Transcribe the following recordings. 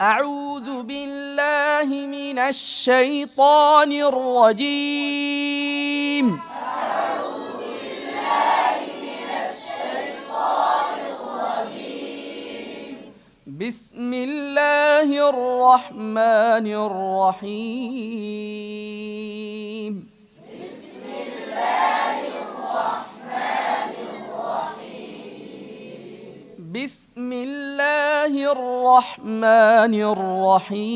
أعوذ بالله من الشيطان الرجيم بسم الله الرحمن الرحيم بسم الله الرحمن الرحيم بسم الله الرحمن الرحيم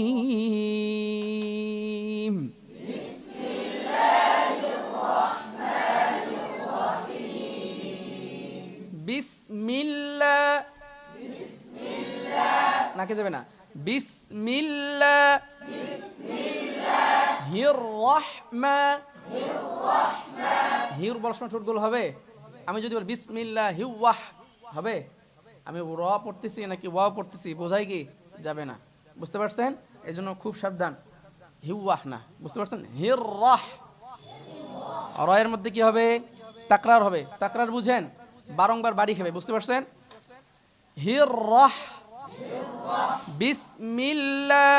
بسم الله নাকে যাবে না বিসমিল্লাহ বিসমিল্লাহির হির বলার সময় ঠোঁট গোল হবে। আমি যদি বলি বিসমিল্লাহি ওয়াহ হবে? আমি র পড়তেছি নাকি ওয়া পড়তেছি বোঝাই কি যাবে না, বুঝতে পারছেন? এই জন্য খুব সাবধান, হিওয়াহ না, বুঝতে পারছেন? হির রাহ, রয়ের মধ্যে কি হবে? তাকরার হবে। তাকরার বুঝেন? বারংবার বাড়ি খাবে, বুঝতে পারছেন? হির রাহ বিসমিল্লাহ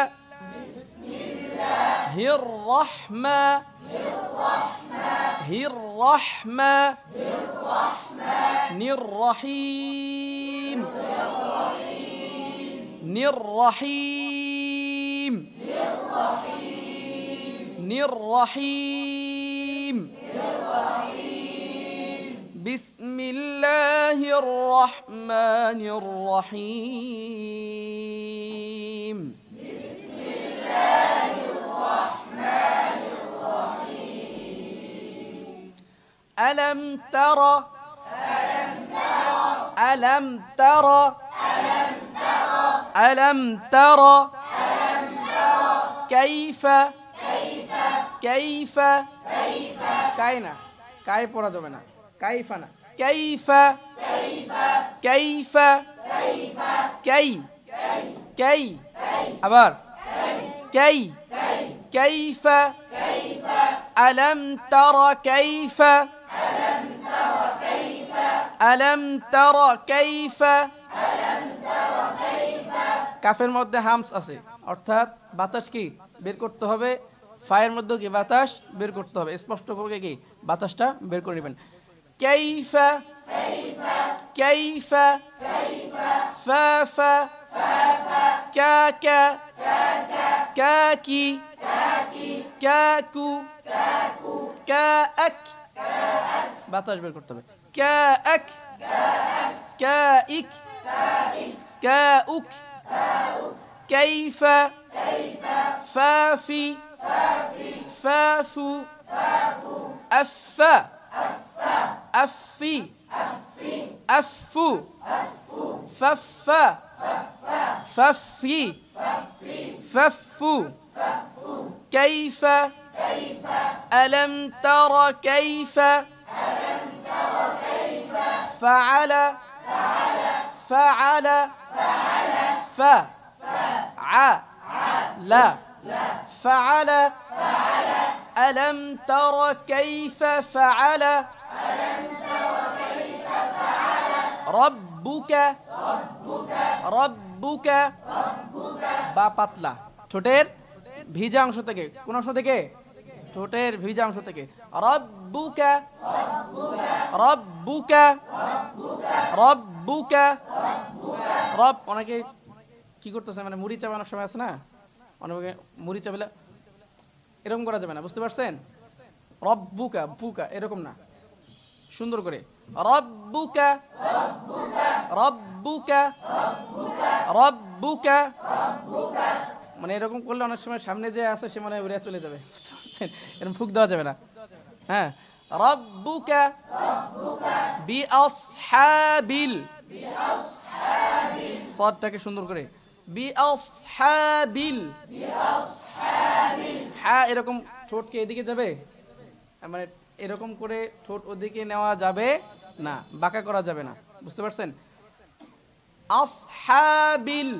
হির রাহমা হির রাহমা নির রহিম নির রহিম নির রহিম বিসমিল্লাহির রহমানির রহিম বিসমিল্লাহির রহমানির রহিম আলাম তারা ألم ترى ألم ترى كيف كيف كاينا كاي পড়া যাবে না, কাইফা না, كيف كيف كي كي আবার كي كيف ألم ترى كيف আলম তারা কাইফা কাফের মধ্যে হামস আছে, অর্থাৎ বাতাস কি বের করতে হবে, ফায়ের মধ্যে কি বাতাস বের করতে হবে, স্পষ্ট করে কি বাতাসটা বের করে নেবেন। কাইফা কাইফা ফা ফা কা কা কাকি কাকু কাক বাতাস বের করতে হবে। كاك كائك كاؤك كيف فافي فافو أفا أفي أفو ففا ففي ففو كيف ألم تر كيف فعل فعل فعل فعل ألم تر كيف فعل ربك ربك বা পাতলা ঠোঁটের ভিজা অংশ থেকে, কোন অংশ থেকে? ঠোঁটের ভিজা অংশ থেকে। রব্বুকা রব্বুকা রব্বুকা রব, অনেকে কি করতেছে মানে মুড়ি চাবানোর সময় আছে না, অনেকে মুড়ি চাবালে এরকম করা যাবে না, বুঝতে পারছেন? রব্বুকা বুকা এরকম না, সুন্দর করে রব্বুকা রব্বুকা রব্বুকা, মানে এরকম করলে অনেক সময় সামনে যে আছে সে মানে উড়ে চলে যাবে, বুঝতে পারছেন? এরকম ফুক দেওয়া যাবে না। হ্যাঁ, রব্বুকা বিআসহাবিল, সাদটাকে সুন্দর করে বিআসহাবিল, হ্যাঁ এরকম ঠোঁটকে এদিকে যাবে, মানে এরকম করে ঠোঁট ওদিকে নেওয়া যাবে না, বাঁকা করা যাবে না, বুঝতে পারছেন? আসহাবিল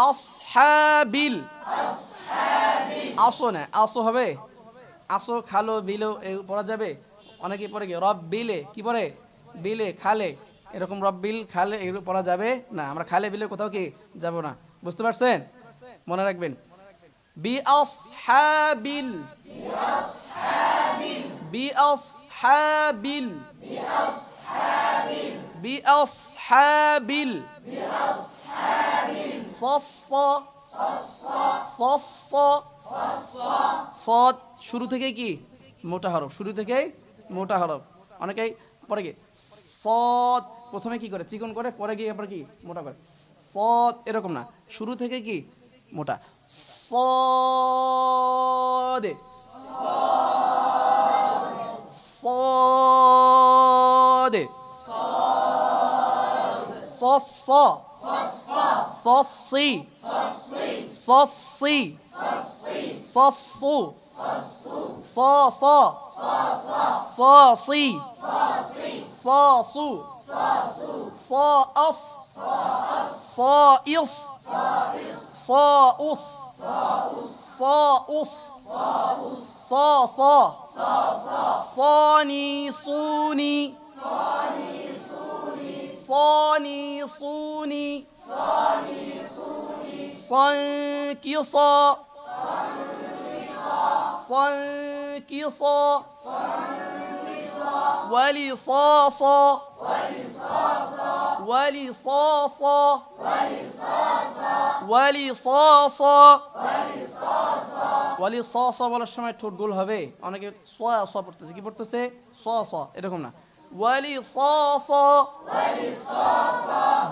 আসহাবিল আসো না, আসো হবে, আসো খালো বিলো পড়া যাবে, অনেকে পড়ে কি রব বিলে, কি পড়ে বিলে খালে, এরকম রব্বিল খালে এগুলো পড়া যাবে না, আমরা খালে বিলে কোথাও কি যাব না। বুঝতে পারছেন? মনে রাখবেন বিআসহাবিল বিআসহাবিল বিআসহাবিল সস্সা সস্সা সদ শুরু থেকে কি মোটা হরফ, শুরু থেকে মোটা হরফ। অনেকেই পরে কি সদ প্রথমে কি করে চিকন করে, পরে গিয়ে আবার কি মোটা করে, সদ এরকম না, শুরু থেকে কি মোটা। সদে সদে সস্স সসি সসি সসু সস সসি সসু সস সইস সউস সউস সস صاني صوني صاني صوني صنكصا صنكصا ولصاصا ولصاصا ولصاصا ولصاصا বলার সময় ঠোঁট গোল হবে, অনেকে সয়া স পড়তেছে, কি পড়তেছে স স এরকম না। ولصاصا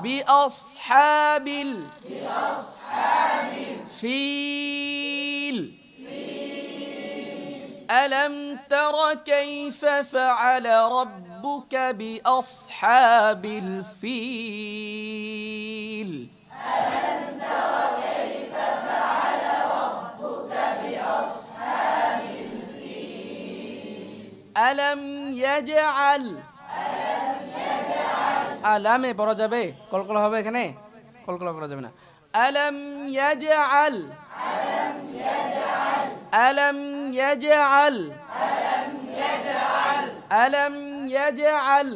بأصحاب الفيل ألم تر كيف فعل ربك بأصحاب الفيل ألم تر كيف فعل ربك بأصحاب الفيل ألم يجعل আলামে পড়া যাবে, কলকলা হবে এখানে, কলকলা করা যাবে না। আলাম ইয়াজআল আলাম ইয়াজআল আলাম ইয়াজআল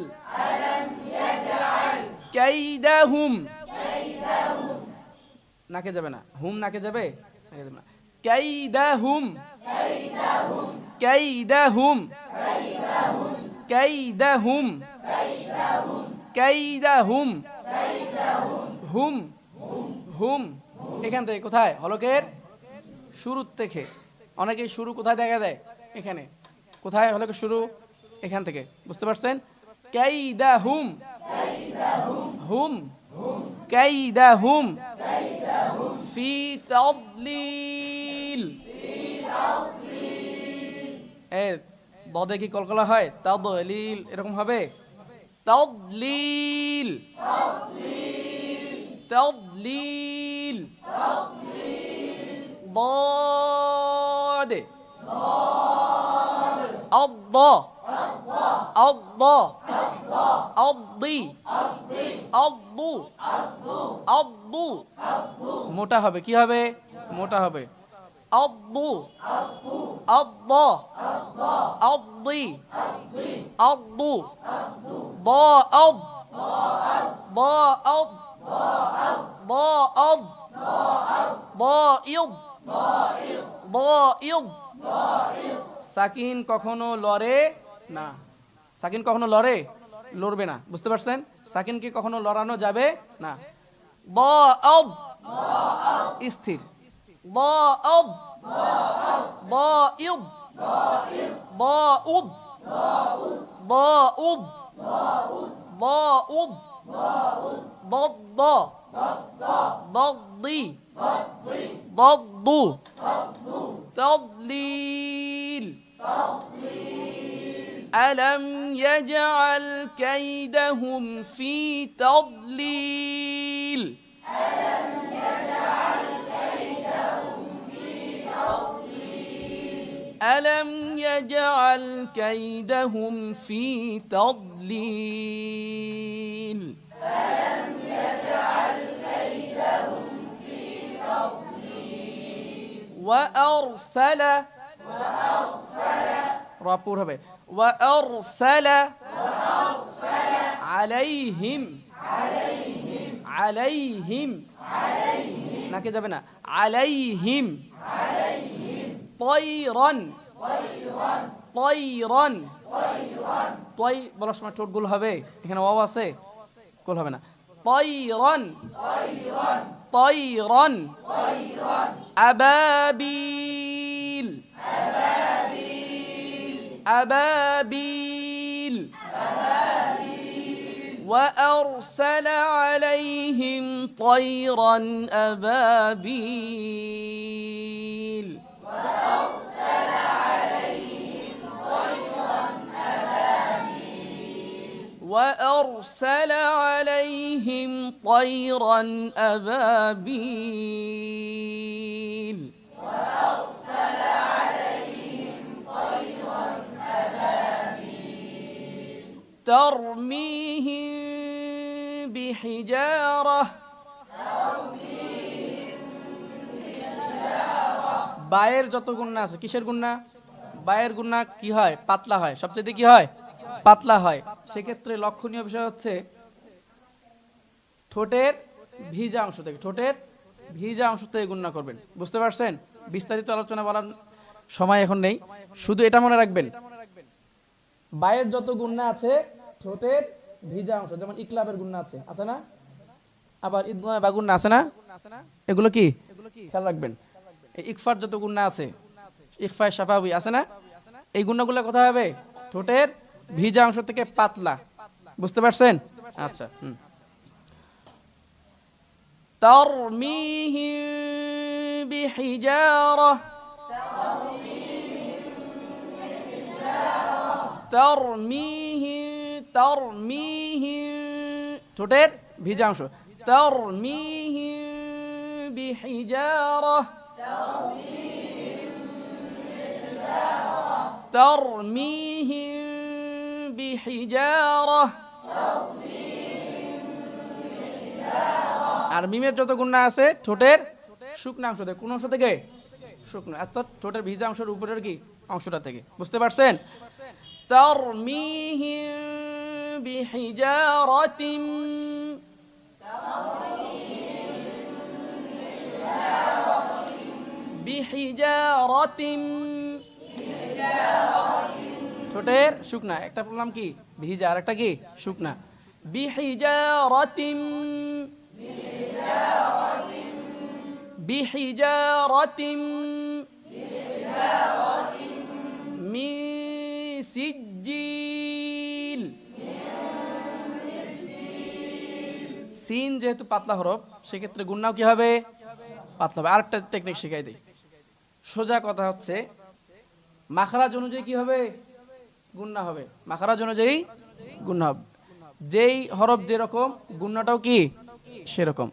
কাইদাহুম নাকে যাবে না, হুম নাকে যাবে, নাকে যাবে না। কাইদাহুম কাইদাহুম কাইদাহুম কাইদাহুম হুম হুম এখান থেকে কোথায়, হলকের শুরু থেকে। অনেকেই শুরু কোথায় দেখা দেয়, এখানে। কোথায় হলকের শুরু, এখান থেকে। বুঝতে পারছেন? কাইদাহুম হুম কাইদাহুম ফি তাদলিল। এ দদে কি কলকলা হয়, তাদলিল এরকম হবে। تضليل تضليل ضاد الض الض الضي الضو الضو মোটা হবে, কি হবে মোটা হবে। الضو الض الضي الضو ضاء ضاء ضاء ضائض ضائض সাকিন কখনো লড়ে না, সাকিন কখনো লড়বে না। বুঝতে পারছেন? সাকিনকে কখনো লড়ানো যাবে না। ضاء স্থির, ضاء ضائض ضاؤض ضاؤض ضاؤض ضض ضضي ضض تضليل ألم يجعل كيدهم في تضليل ألم يجعل كيدهم في تضليل ألم يجعل كيدهم في تضليل وأرسل رابور هبه وأرسل আলাইহিম আলাইহিম নাকে যাবে না আলাইহিম তয়রন তয়রন তয় বলার সময় ঠোঁট গোল হবে এখানে ওয়াও আছে গোল হবে না তয়রন তয়রন আবাবিল আবাবিল وأرسل عليهم طيرا أبابيل وأرسل عليهم طيرا أبابيل ترميهم بحجارة বায়ের যত গুণনা আছে কিসের গুণনা বায়ের গুণনা কি হয় পাতলা হয় সবচেয়ে কি হয় পাতলা হয় সেক্ষেত্রে লক্ষণীয় বিষয় হচ্ছে ঠোঁটের ভিজা অংশ থেকে গুণনা করবেন বুঝতে পারছেন বিস্তারিত আলোচনা বলার সময় এখন নেই শুধু এটা মনে রাখবেন বায়ের যত গুণনা আছে ঠোঁটের ভিজা অংশ যেমন ইকলাবের গুণনা আছে না আবার ইদগামে বা গুণনা আছে না এগুলো কি খেয়াল রাখবেন ইকফার যত গুণনা আছে ইকফায়ে শাফাবি আছে না এই গুণনাগুলো কোথায় হবে ঠোঁটের ভিজা অংশ থেকে পাতলা বুঝতে পারছেন আচ্ছা তারমিহিম বিহিজারা তারমিহিম ঠোঁটের ভিজা অংশ তারমিহিম বিহিজারা ترميهم بحجارة আর মিমের যত গুণনা আছে ঠোঁটের শুকনো অংশ থেকে কোন অংশ থেকে শুকনো অর্থাৎ ঠোঁটের ভিজা অংশের উপরের কি অংশটা থেকে বুঝতে পারছেন ترميهم بحجارة بحجارة ঠোঁটের শুকনা একটা বললাম কি ভিজা আর একটা কি শুকনা বিহিজারাতিম বিহিজারাতিম মিন সিজ্জিল সিন যেহেতু পাতলা হরফ সেক্ষেত্রে গুণনাও কি হবে পাতলা হবে আরেকটা টেকনিক শিখাই দিই সোজা কথা হচ্ছে মাখরাজ অনুযায়ী কি হবে গুণনা হবে মাখরাজ অনুযায়ী গুণনা হবে যেই হরফ যেরকম গুণনাটাও কি সেরকম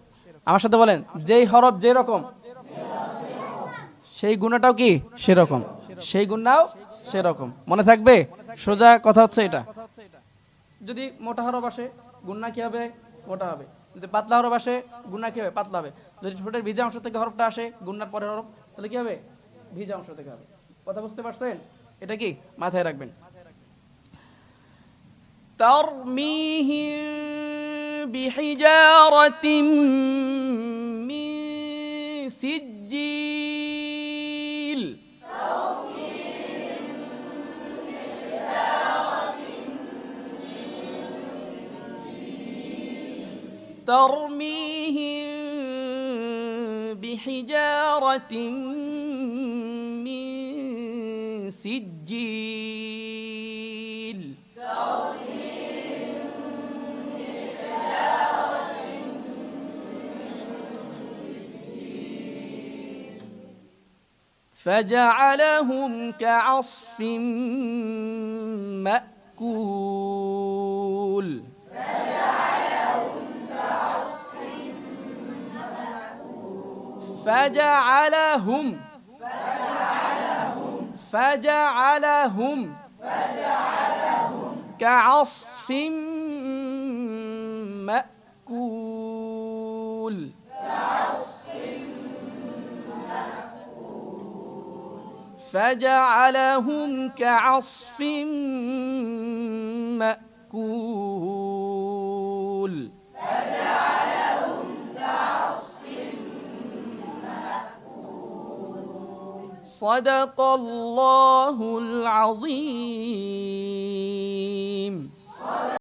আমার সাথে বলেন যেই হরফ যেরকম সেই গুণনাটাও কি সেরকম সেই গুণনাও সেরকম মনে থাকবে সোজা কথা হচ্ছে এটা যদি মোটা হরফ আসে গুণনা কি হবে মোটা হবে যদি পাতলা হরফ আসে গুণনা কি হবে পাতলা হবে যদি ঠোঁটের ভিজা অংশ থেকে হরফটা আসে গুণনার পরের হরফ তাহলে কি হবে ভিজা অংশ থেকে হবে কথা বুঝতে পারছেন এটা কি মাথায় রাখবেন তারমিহিম বিহিজারাতিম মিন সিজ্জিল ترميهم بحجارة من سجيل فجعلهم كعصف مأكول فجعلهم كعصف مأكول فجعلهم كعصف مأكول সাদাকাল্লাহুল আযীম।